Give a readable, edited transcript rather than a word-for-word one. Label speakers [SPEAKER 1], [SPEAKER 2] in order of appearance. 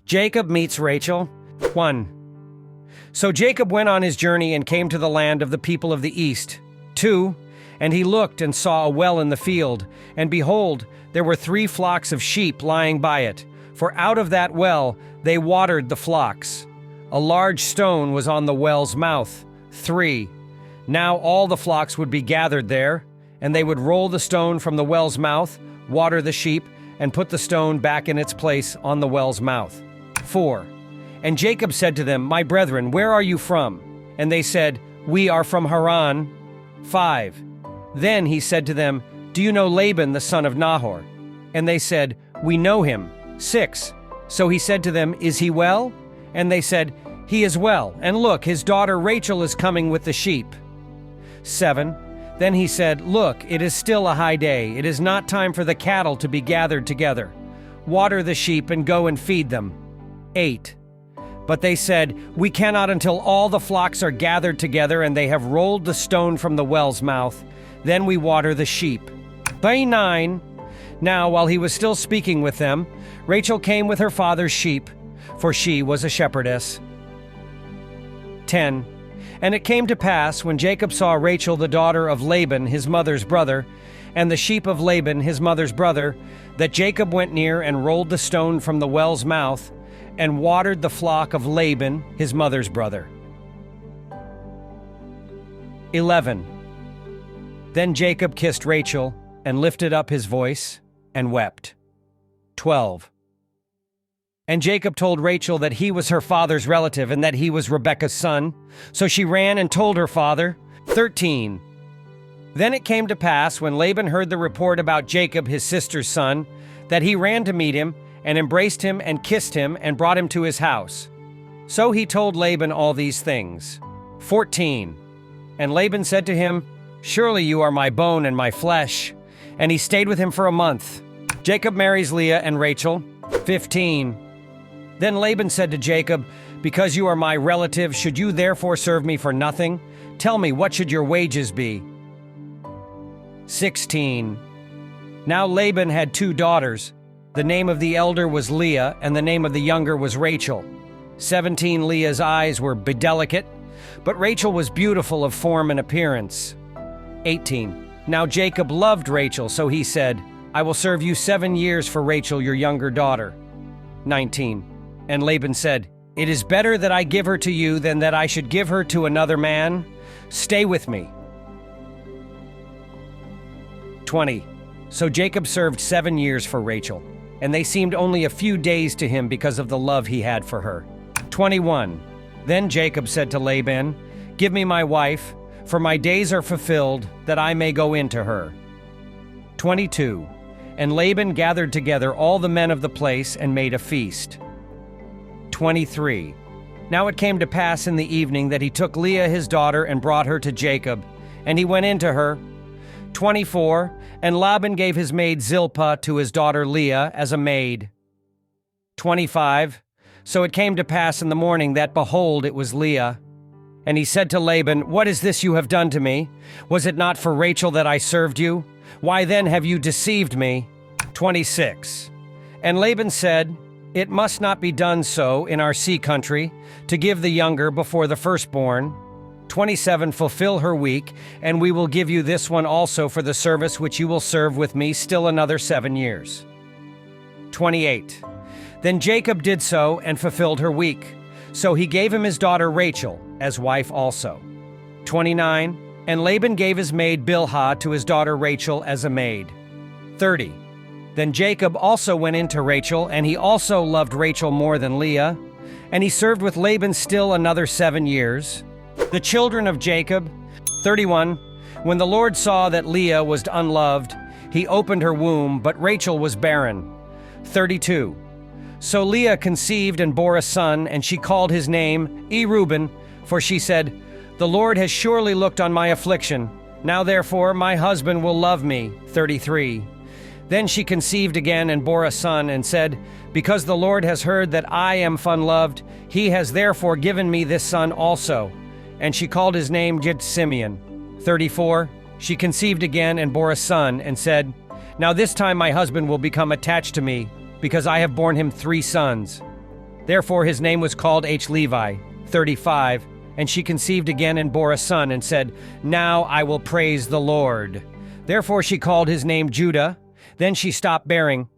[SPEAKER 1] Jacob meets Rachel. 1. So Jacob went on his journey and came to the land of the people of the east. 2. And he looked and saw a well in the field, and behold, there were 3 flocks of sheep lying by it, for out of that well they watered the flocks. A large stone was on the well's mouth. 3. Now all the flocks would be gathered there, and they would roll the stone from the well's mouth, water the sheep, and put the stone back in its place on the well's mouth. 4. And Jacob said to them, My brethren, where are you from? And they said, We are from Haran. 5. Then he said to them, Do you know Laban the son of Nahor? And they said, We know him. 6. So he said to them, Is he well? And they said, He is well, and look, his daughter Rachel is coming with the sheep. 7. Then he said, Look, it is still a high day. It is not time for the cattle to be gathered together. Water the sheep and go and feed them. 8. But they said, We cannot until all the flocks are gathered together and they have rolled the stone from the well's mouth. Then we water the sheep. 9. Now, while he was still speaking with them, Rachel came with her father's sheep, for she was a shepherdess. 10. And it came to pass, when Jacob saw Rachel the daughter of Laban, his mother's brother, and the sheep of Laban, his mother's brother, that Jacob went near and rolled the stone from the well's mouth, and watered the flock of Laban, his mother's brother. 11. Then Jacob kissed Rachel, and lifted up his voice, and wept. 12. And Jacob told Rachel that he was her father's relative, and that he was Rebekah's son. So she ran and told her father. 13. Then it came to pass, when Laban heard the report about Jacob, his sister's son, that he ran to meet him, and embraced him, and kissed him, and brought him to his house. So he told Laban all these things. 14. And Laban said to him, Surely you are my bone and my flesh. And he stayed with him for a month. Jacob marries Leah and Rachel. 15. Then Laban said to Jacob, Because you are my relative, should you therefore serve me for nothing? Tell me, what should your wages be? 16. Now Laban had 2 daughters. The name of the elder was Leah, and the name of the younger was Rachel. 17. Leah's eyes were bedelicate, but Rachel was beautiful of form and appearance. 18. Now Jacob loved Rachel, so he said, I will serve you 7 years for Rachel, your younger daughter. 19. And Laban said, It is better that I give her to you than that I should give her to another man. Stay with me. 20. So Jacob served 7 years for Rachel, and they seemed only a few days to him because of the love he had for her. 21. Then Jacob said to Laban, Give me my wife, for my days are fulfilled, that I may go into her. 22. And Laban gathered together all the men of the place and made a feast. 23. Now it came to pass in the evening that he took Leah his daughter and brought her to Jacob, and he went into her. 24. And Laban gave his maid Zilpah to his daughter Leah as a maid. 25. So it came to pass in the morning that, behold, it was Leah. And he said to Laban, What is this you have done to me? Was it not for Rachel that I served you? Why then have you deceived me? 26. And Laban said, It must not be done so in our sea country, to give the younger before the firstborn. 27. Fulfill her week, and we will give you this one also for the service which you will serve with me still another 7 years. 28. Then Jacob did so and fulfilled her week. So he gave him his daughter Rachel as wife also. 29. And Laban gave his maid Bilhah to his daughter Rachel as a maid. 30. Then Jacob also went into Rachel, and he also loved Rachel more than Leah, and he served with Laban still another 7 years. The children of Jacob. 31. When the Lord saw that Leah was unloved, he opened her womb, but Rachel was barren. 32. So Leah conceived and bore a son, and she called his name Reuben, for she said, The Lord has surely looked on my affliction. Now therefore my husband will love me. 33. Then she conceived again and bore a son, and said, Because the Lord has heard that I am unloved, he has therefore given me this son also. And she called his name Simeon. 34. She conceived again and bore a son, and said, Now this time my husband will become attached to me, because I have borne him 3 sons. Therefore his name was called Levi. 35. And she conceived again and bore a son and said, Now I will praise the Lord. Therefore she called his name Judah. Then she stopped bearing.